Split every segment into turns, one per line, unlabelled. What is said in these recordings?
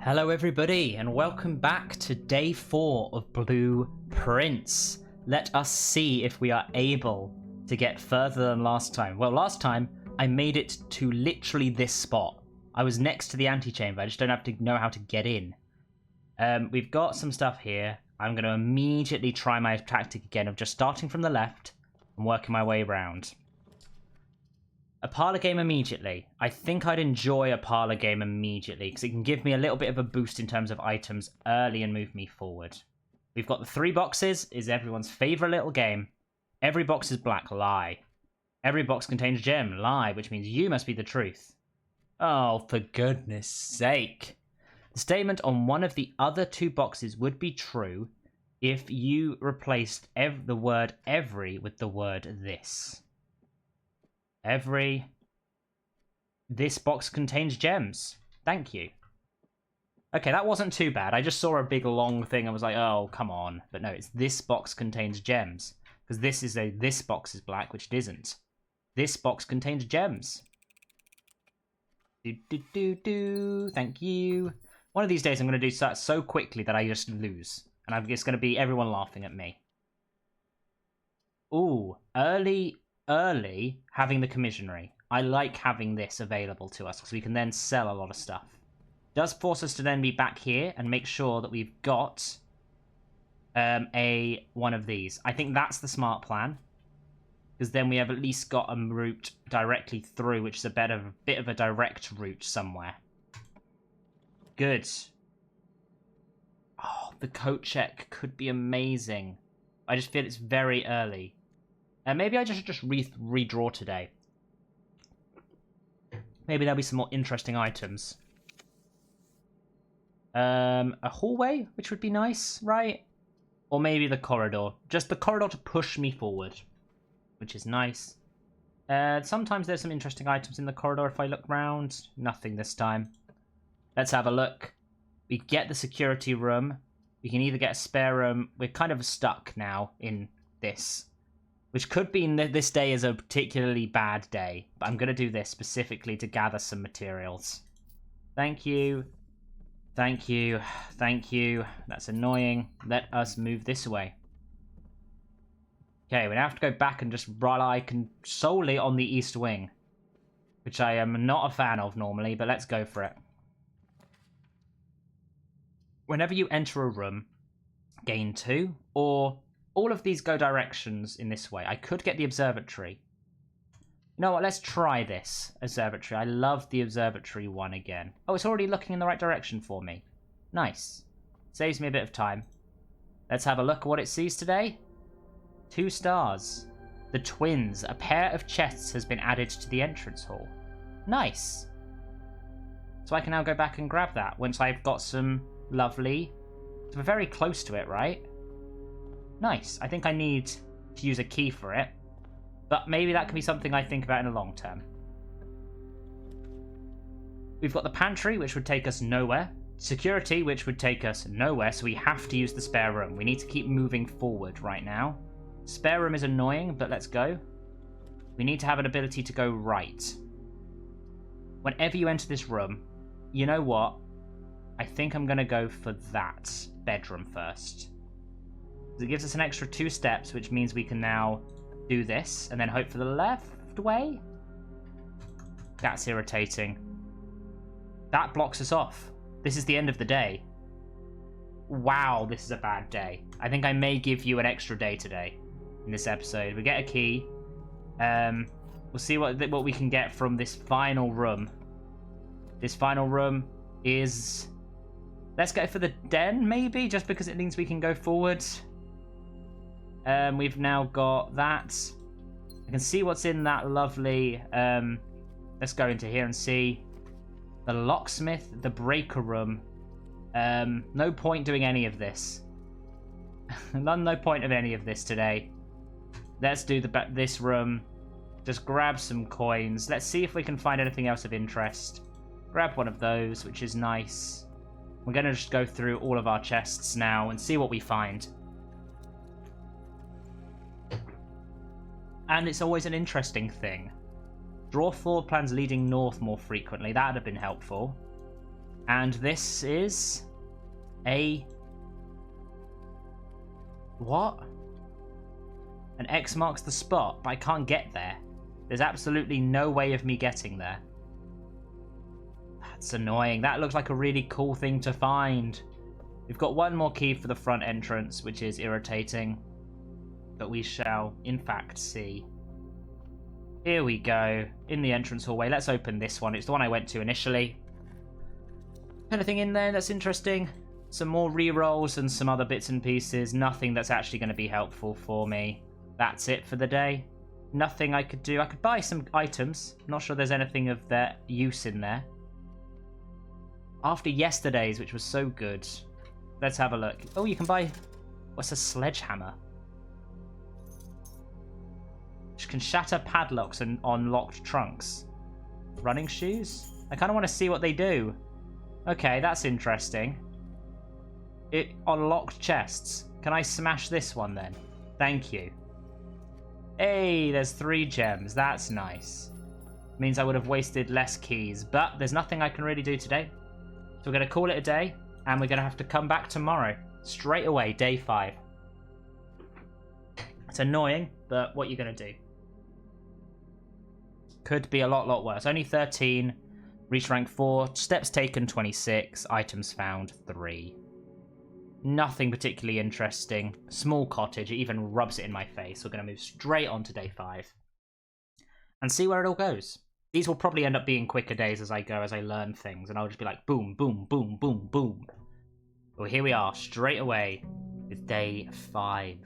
Hello everybody and welcome back to day 4 of Blueprints. Let us see if we are able to get further than last time. Well, last time I made it to literally this spot. I was next to the antechamber, I just don't have to know how to get in. We've got some stuff here. I'm going to immediately try my tactic again of just starting from the left and working my way around. A parlour game immediately. I think I'd enjoy a parlour game immediately because it can give me a little bit of a boost in terms of items early and move me forward. We've got the 3 boxes, is everyone's favourite little game. Every box is black, lie. Every box contains gem, lie, which means you must be the truth. Oh, for goodness sake. The statement on one of the other 2 boxes would be true if you replaced the word every with the word this. This box contains gems. Thank you. Okay, that wasn't too bad. I just saw a big long thing and was like, oh, come on. But no, it's this box contains gems. Because this box is black, which it isn't. This box contains gems. Thank you. One of these days I'm going to do that so quickly that I just lose. And it's going to be everyone laughing at me. Ooh, early having the commissionary. I like having this available to us because we can then sell a lot of stuff. Does force us to then be back here and make sure that we've got one of these. I think that's the smart plan because then we have at least got a route directly through, which is a bit of a direct route somewhere. Good. Oh, the coat check could be amazing. I just feel it's very early. Maybe I just redraw today. Maybe there'll be some more interesting items. A hallway, which would be nice, right? Or maybe the corridor. Just the corridor to push me forward, which is nice. Sometimes there's some interesting items in the corridor if I look round. Nothing this time. Let's have a look. We get the security room. We can either get a spare room. We're kind of stuck now in this. Which could mean that this day is a particularly bad day. But I'm going to do this specifically to gather some materials. Thank you. Thank you. Thank you. That's annoying. Let us move this way. Okay, we now have to go back and just rely solely on the east wing. Which I am not a fan of normally, but let's go for it. Whenever you enter a room, gain 2, or... all of these go directions in this way. I could get the observatory. You know what? Let's try this observatory. I love the observatory one again. Oh, it's already looking in the right direction for me. Nice. Saves me a bit of time. Let's have a look at what it sees today. 2 stars. The twins. A pair of chests has been added to the entrance hall. Nice. So I can now go back and grab that once I've got some lovely... So we're very close to it, right? Nice. I think I need to use a key for it. But maybe that can be something I think about in the long term. We've got the pantry, which would take us nowhere. Security, which would take us nowhere, so we have to use the spare room. We need to keep moving forward right now. Spare room is annoying, but let's go. We need to have an ability to go right. Whenever you enter this room, you know what? I think I'm going to go for that bedroom first. It gives us an extra 2 steps, which means we can now do this, and then hope for the left way? That's irritating. That blocks us off. This is the end of the day. Wow, this is a bad day. I think I may give you an extra day today in this episode. We get a key. We'll see what we can get from this final room. This final room is... let's go for the den, maybe, just because it means we can go forward. We've now got that. I can see what's in that lovely... let's go into here and see. The locksmith, the breaker room. No point doing any of this. No point of any of this today. Let's do this room. Just grab some coins. Let's see if we can find anything else of interest. Grab one of those, which is nice. We're going to just go through all of our chests now and see what we find. And it's always an interesting thing. Draw floor plans leading north more frequently. That would have been helpful. And this is a... What? An X marks the spot, but I can't get there. There's absolutely no way of me getting there. That's annoying. That looks like a really cool thing to find. We've got one more key for the front entrance, which is irritating. But we shall, in fact, see. Here we go. In the entrance hallway. Let's open this one. It's the one I went to initially. Anything in there that's interesting? Some more rerolls and some other bits and pieces. Nothing that's actually going to be helpful for me. That's it for the day. Nothing I could do. I could buy some items. Not sure there's anything of their use in there. After yesterday's, which was so good. Let's have a look. Oh, you can buy... What's a sledgehammer? Which can shatter padlocks and unlocked trunks. Running shoes? I kind of want to see what they do. Okay, that's interesting. It unlocked chests. Can I smash this one then? Thank you. Hey, there's 3 gems. That's nice. Means I would have wasted less keys, but there's nothing I can really do today. So we're going to call it a day, and we're going to have to come back tomorrow. Straight away, day 5. It's annoying, but what are you going to do? Could be a lot worse. Only 13. Reach rank 4. Steps taken 26. Items found 3. Nothing particularly interesting. Small cottage. It even rubs it in my face. We're going to move straight on to day 5. And see where it all goes. These will probably end up being quicker days as I go, as I learn things. And I'll just be like, boom, boom, boom, boom, boom. Well, here we are, straight away with day 5.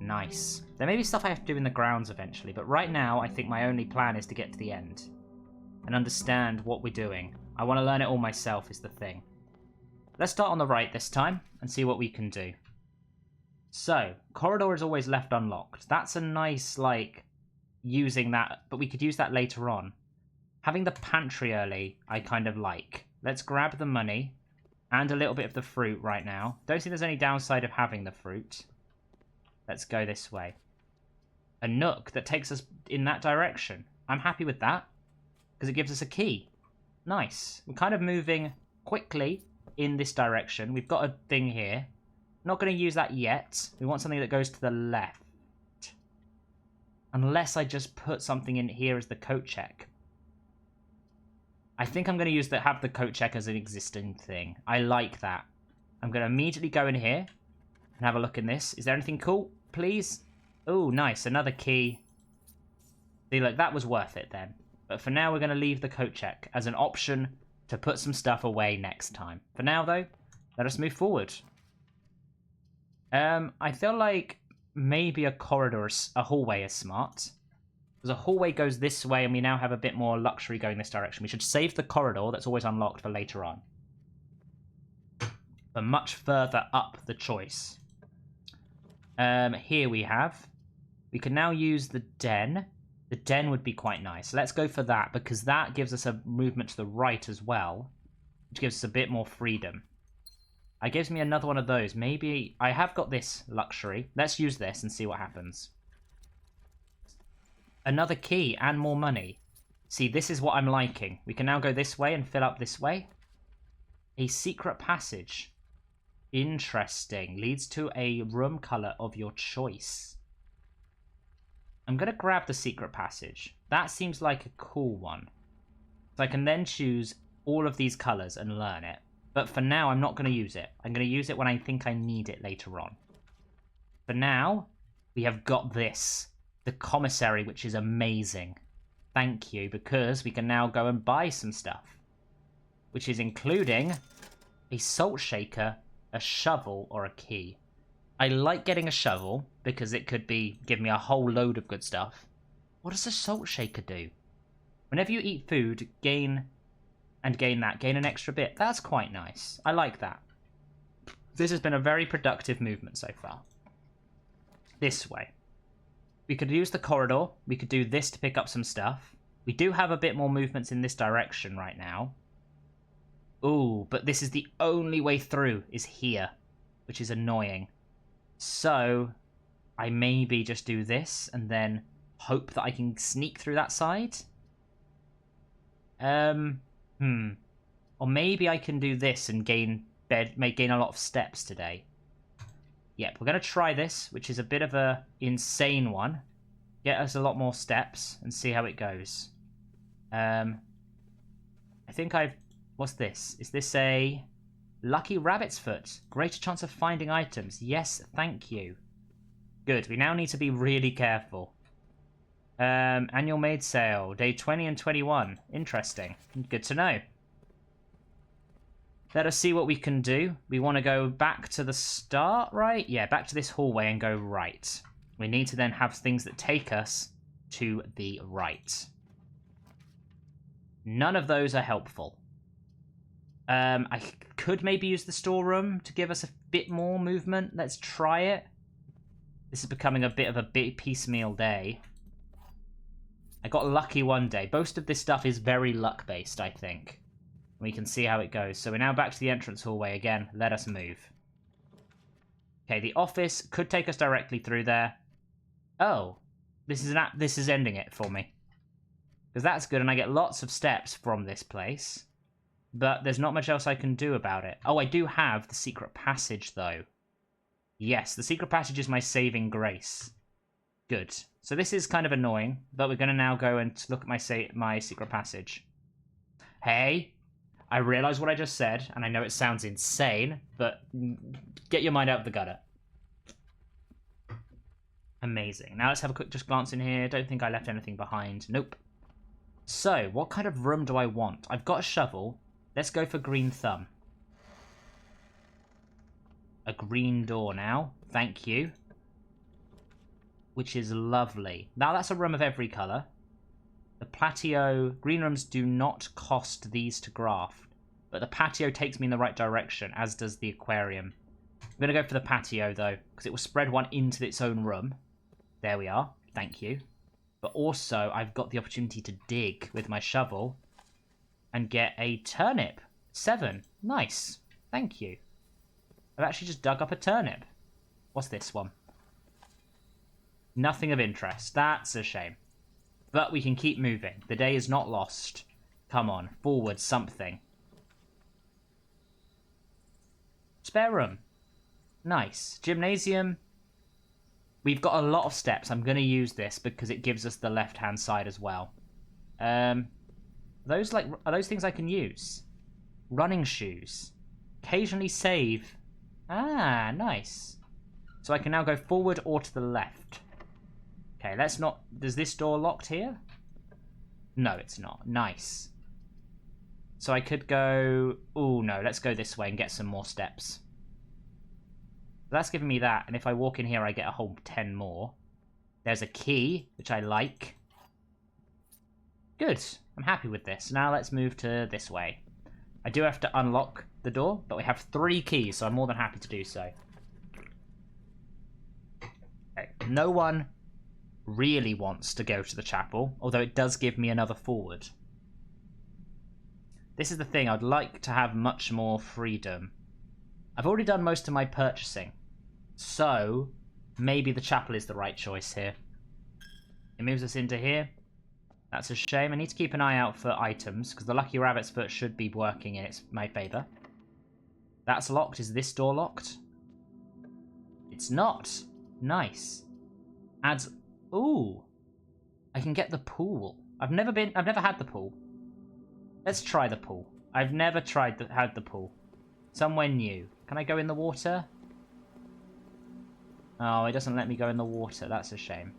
Nice. There may be stuff I have to do in the grounds eventually, but right now I think my only plan is to get to the end. And understand what we're doing. I want to learn it all myself is the thing. Let's start on the right this time and see what we can do. So, corridor is always left unlocked. That's a nice, like, using that, but we could use that later on. Having the pantry early, I kind of like. Let's grab the money and a little bit of the fruit right now. Don't think there's any downside of having the fruit. Let's go this way. A nook that takes us in that direction. I'm happy with that because it gives us a key. Nice. We're kind of moving quickly in this direction. We've got a thing here. Not going to use that yet. We want something that goes to the left. Unless I just put something in here as the coat check. I think I'm going to use have the coat check as an existing thing. I like that. I'm going to immediately go in here and have a look in this. Is there anything cool? Please? Oh, nice. Another key. See, look, that was worth it then. But for now, we're going to leave the coat check as an option to put some stuff away next time. For now, though, let us move forward. I feel like maybe a hallway is smart. Because a hallway goes this way, and we now have a bit more luxury going this direction. We should save the corridor that's always unlocked for later on. But much further up the choice. Here we can now use the den. The den would be quite nice. Let's go for that, because that gives us a movement to the right as well, which gives us a bit more freedom. It gives me another one of those. Maybe I have got this luxury. Let's use this and see what happens. Another key and more money. See, this is what I'm liking. We can now go this way and fill up this way. A secret passage. Interesting. Leads to a room color of your choice. I'm going to grab the secret passage. That seems like a cool one. So I can then choose all of these colors and learn it. But for now, I'm not going to use it. I'm going to use it when I think I need it later on. For now, we have got this. The commissary, which is amazing. Thank you, because we can now go and buy some stuff. Which is including a salt shaker, a shovel, or a key. I like getting a shovel because it could give me a whole load of good stuff. What does a salt shaker do? Whenever you eat food, gain an extra bit. That's quite nice. I like that. This has been a very productive movement so far. This way. We could use the corridor. We could do this to pick up some stuff. We do have a bit more movements in this direction right now. Ooh, but this is the only way through is here, which is annoying. So, I maybe just do this and then hope that I can sneak through that side. Or maybe I can do this and gain a lot of steps today. Yep, we're going to try this, which is a bit of a insane one. Get us a lot more steps and see how it goes. I think I've... What's this? Is this a lucky rabbit's foot? Greater chance of finding items. Yes, thank you. Good. We now need to be really careful. Annual maid sale. Day 20 and 21. Interesting. Good to know. Let us see what we can do. We want to go back to the start, right? Yeah, back to this hallway and go right. We need to then have things that take us to the right. None of those are helpful. I could maybe use the storeroom to give us a bit more movement. Let's try it. This is becoming a bit of a piecemeal day. I got lucky one day. Most of this stuff is very luck-based, I think. We can see how it goes. So we're now back to the entrance hallway again. Let us move. Okay, the office could take us directly through there. Oh, this is ending it for me. Because that's good, and I get lots of steps from this place. But there's not much else I can do about it. Oh, I do have the secret passage, though. Yes, the secret passage is my saving grace. Good. So this is kind of annoying, but we're going to now go and look at my secret passage. Hey, I realise what I just said, and I know it sounds insane, but get your mind out of the gutter. Amazing. Now let's have a quick just glance in here. Don't think I left anything behind. Nope. So, what kind of room do I want? I've got a shovel. Let's go for green thumb. A green door now. Thank you. Which is lovely. Now that's a room of every colour. The patio... Green rooms do not cost these to graft. But the patio takes me in the right direction, as does the aquarium. I'm going to go for the patio, though, because it will spread one into its own room. There we are. Thank you. But also, I've got the opportunity to dig with my shovel and get a turnip. 7. Nice. Thank you. I've actually just dug up a turnip. What's this one? Nothing of interest. That's a shame. But we can keep moving. The day is not lost. Come on. Forward something. Spare room. Nice. Gymnasium. We've got a lot of steps. I'm going to use this because it gives us the left-hand side as well. Are those things I can use? Running shoes. Occasionally save. Ah, nice. So I can now go forward or to the left. Okay, let's not... Is this door locked here? No, it's not. Nice. So I could go... Oh, no. Let's go this way and get some more steps. That's giving me that, and if I walk in here, I get a whole 10 more. There's a key, which I like. Good. I'm happy with this. Now let's move to this way. I do have to unlock the door, but we have 3 keys, so I'm more than happy to do so. Okay. No one really wants to go to the chapel, although it does give me another forward. This is the thing. I'd like to have much more freedom. I've already done most of my purchasing, so maybe the chapel is the right choice here. It moves us into here. That's a shame. I need to keep an eye out for items, because the lucky rabbit's foot should be working in my favour. That's locked. Is this door locked? It's not. Nice. Adds... Ooh. I can get the pool. I've never had the pool. Let's try the pool. I've never had the pool. Somewhere new. Can I go in the water? Oh, it doesn't let me go in the water. That's a shame.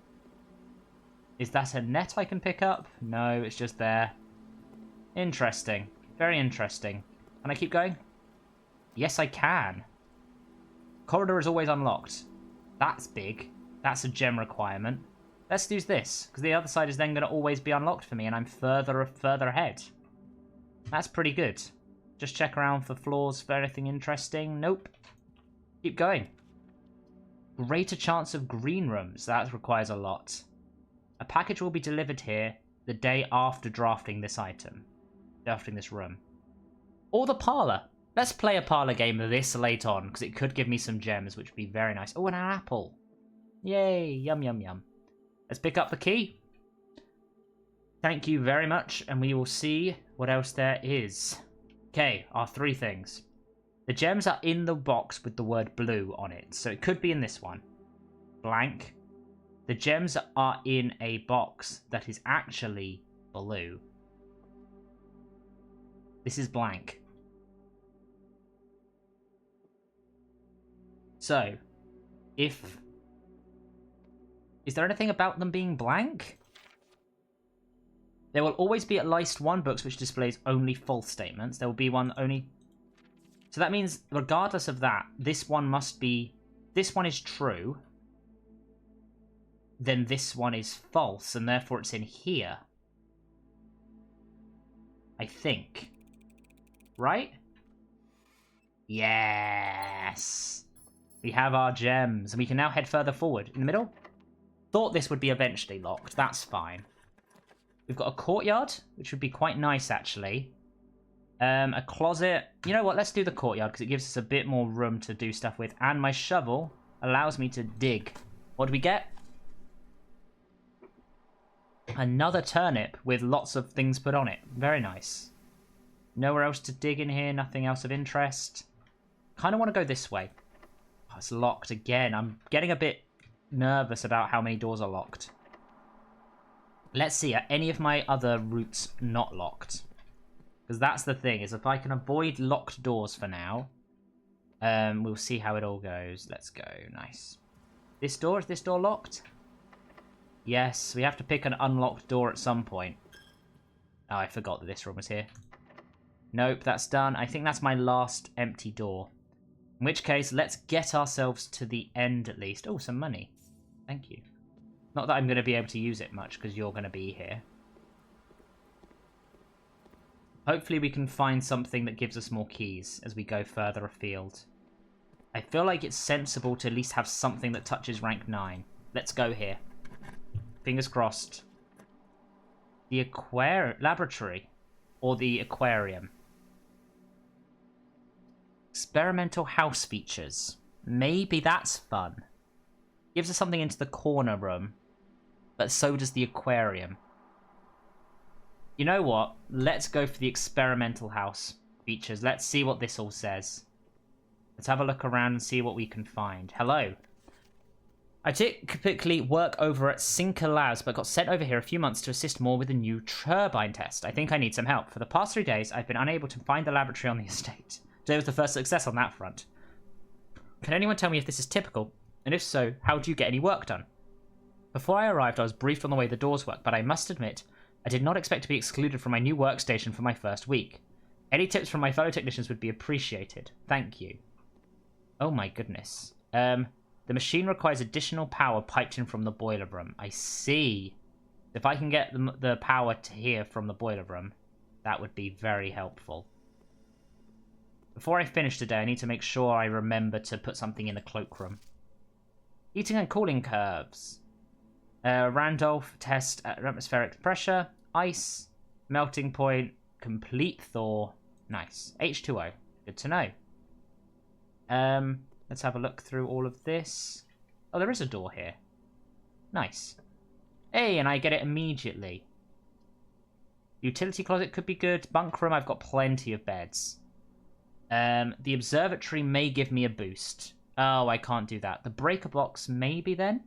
Is that a net I can pick up? No, it's just there. Interesting. Very interesting. Can I keep going? Yes, I can. Corridor is always unlocked. That's big. That's a gem requirement. Let's use this, because the other side is then going to always be unlocked for me, and I'm further ahead. That's pretty good. Just check around for floors for anything interesting. Nope. Keep going. Greater chance of green rooms. That requires a lot. A package will be delivered here the day after drafting this item. Drafting this room. Or the parlour. Let's play a parlour game this late on, because it could give me some gems, which would be very nice. Oh, and an apple. Yay. Yum, yum, yum. Let's pick up the key. Thank you very much, and we will see what else there is. Okay, our 3 things. The gems are in the box with the word blue on it, so it could be in this one. Blank. The gems are in a box that is actually blue. This is blank. So, if... Is there anything about them being blank? There will always be at least one box which displays only false statements. There will be one only... So that means, regardless of that, this one must be... This one is true. Then this one is false, and therefore it's in here. I think. Right? Yes! We have our gems, and we can now head further forward. In the middle? Thought this would be eventually locked. That's fine. We've got a courtyard, which would be quite nice, actually. A closet. You know what? Let's do the courtyard, because it gives us a bit more room to do stuff with. And my shovel allows me to dig. What do we get? Another turnip with lots of things put on it. Very nice. Nowhere else to dig in here. Nothing else of interest. Kind of want to go this way. Oh, it's locked again. I'm getting a bit nervous about how many doors are locked. Let's see, are any of my other routes not locked? Because that's the thing, is if I can avoid locked doors for now, we'll see how it all goes. Let's go. Nice. This door? Is this door locked? Yes, we have to pick an unlocked door at some point. Oh, I forgot that this room was here. Nope, that's done. I think that's my last empty door. In which case, let's get ourselves to the end at least. Oh, some money. Thank you. Not that I'm going to be able to use it much, because you're going to be here. Hopefully we can find something that gives us more keys as we go further afield. I feel like it's sensible to at least have something that touches rank 9. Let's go here. Fingers crossed. The laboratory. Or the aquarium. Experimental house features. Maybe that's fun. Gives us something into the corner room. But so does the aquarium. You know what? Let's go for the experimental house features. Let's see what this all says. Let's have a look around and see what we can find. Hello. I typically work over at Sinker Labs, but got sent over here a few months to assist more with the new turbine test. I think I need some help. For the past 3 days, I've been unable to find the laboratory on the estate. Today was the first success on that front. Can anyone tell me if this is typical? And if so, how do you get any work done? Before I arrived, I was briefed on the way the doors work, but I must admit, I did not expect to be excluded from my new workstation for my first week. Any tips from my fellow technicians would be appreciated. Thank you. Oh my goodness. The machine requires additional power piped in from the boiler room. I see. If I can get the power to here from the boiler room, that would be very helpful. Before I finish today, I need to make sure I remember to put something in the cloakroom. Heating and cooling curves. Randolph test at atmospheric pressure. Ice. Melting point. Complete thaw. Nice. H2O. Good to know. Let's have a look through all of this. Oh, there is a door here. Nice. Hey, and I get it immediately. Utility closet could be good. Bunk room, I've got plenty of beds. The observatory may give me a boost. Oh, I can't do that. The breaker box, maybe then?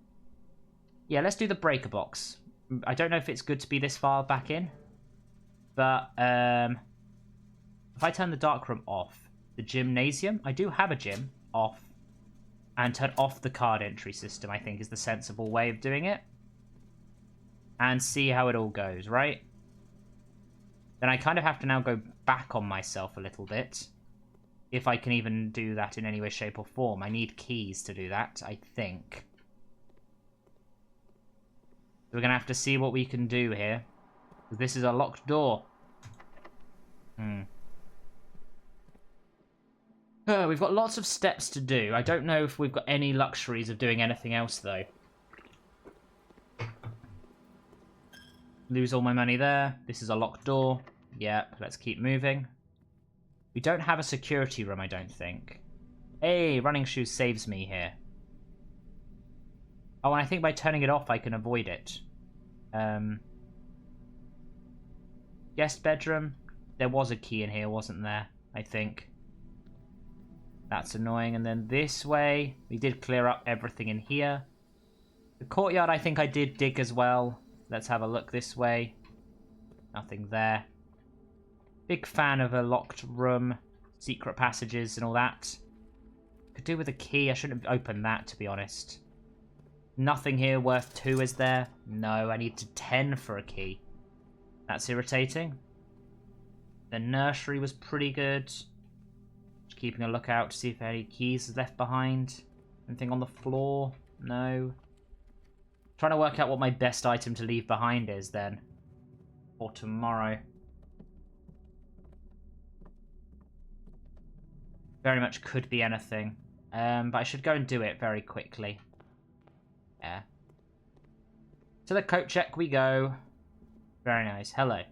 Yeah, let's do the breaker box. I don't know if it's good to be this far back in. But, if I turn the dark room off, the gymnasium, I do have a gym, off. And turn off the card entry system, I think, is the sensible way of doing it. And see how it all goes, right? Then I kind of have to now go back on myself a little bit. If I can even do that in any way, shape, or form. I need keys to do that, I think. We're going to have to see what we can do here. This is a locked door. We've got lots of steps to do. I don't know if we've got any luxuries of doing anything else, though. Lose all my money there. This is a locked door. Yep, let's keep moving. We don't have a security room, I don't think. Hey, running shoes saves me here. Oh, and I think by turning it off, I can avoid it. Guest bedroom. There was a key in here, wasn't there? I think. That's annoying. And then this way, we did clear up everything in here. The courtyard, I think I did dig as well. Let's have a look this way. Nothing there. Big fan of a locked room, secret passages and all that. Could do with a key. I shouldn't have opened that, to be honest. Nothing here worth 2, is there? No, I need to 10 for a key. That's irritating. The nursery was pretty good. Just keeping a lookout to see if any keys is left behind. Anything on the floor? No. Trying to work out what my best item to leave behind is then. For tomorrow. Very much could be anything. But I should go and do it very quickly. Yeah. To the coat check we go. Very nice. Hello.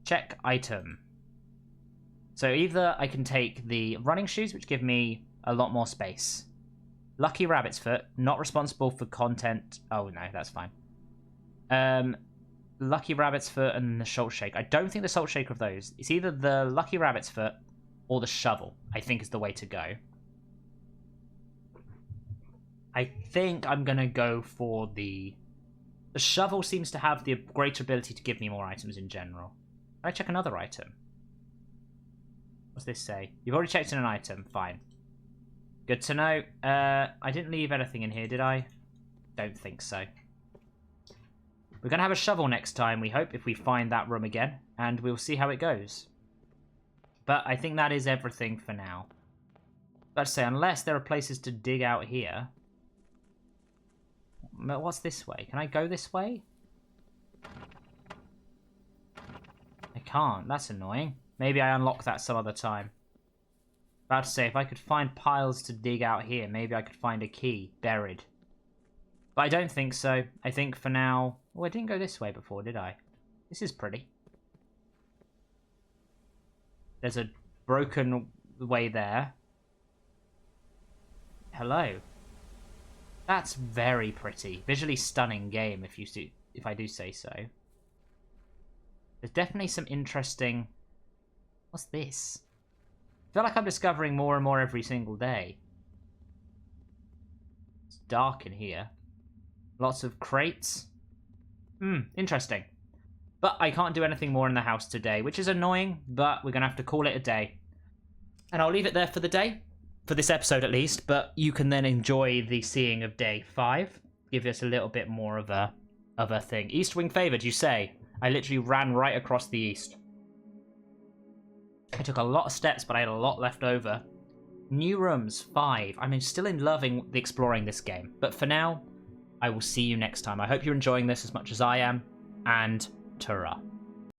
Check item. So either I can take the running shoes, which give me a lot more space. Lucky Rabbit's Foot, not responsible for content. Oh no, that's fine. Lucky Rabbit's Foot and the Salt Shake. I don't think the Salt Shaker of those. It's either the Lucky Rabbit's Foot or the shovel, I think is the way to go. I think I'm going to go for the... The shovel seems to have the greater ability to give me more items in general. Can I check another item? What's this say? You've already checked in an item. Fine. Good to know. I didn't leave anything in here, did I? Don't think so. We're going to have a shovel next time, we hope, if we find that room again. And we'll see how it goes. But I think that is everything for now. Let's say, unless there are places to dig out here. What's this way? Can I go this way? I can't. That's annoying. Maybe I unlock that some other time. About to say, if I could find piles to dig out here, maybe I could find a key buried. But I don't think so. I think for now... Oh, I didn't go this way before, did I? This is pretty. There's a broken way there. Hello. That's very pretty. Visually stunning game, if I do say so. There's definitely some interesting... What's this? I feel like I'm discovering more and more every single day. It's dark in here. Lots of crates. Interesting. But I can't do anything more in the house today, which is annoying, but we're going to have to call it a day. And I'll leave it there for the day. For this episode, at least. But you can then enjoy the seeing of day 5. Give us a little bit more of a thing. East wing favoured, you say? I literally ran right across the east. I took a lot of steps, but I had a lot left over. New rooms, 5. I'm still loving exploring this game. But for now, I will see you next time. I hope you're enjoying this as much as I am. And ta-ra.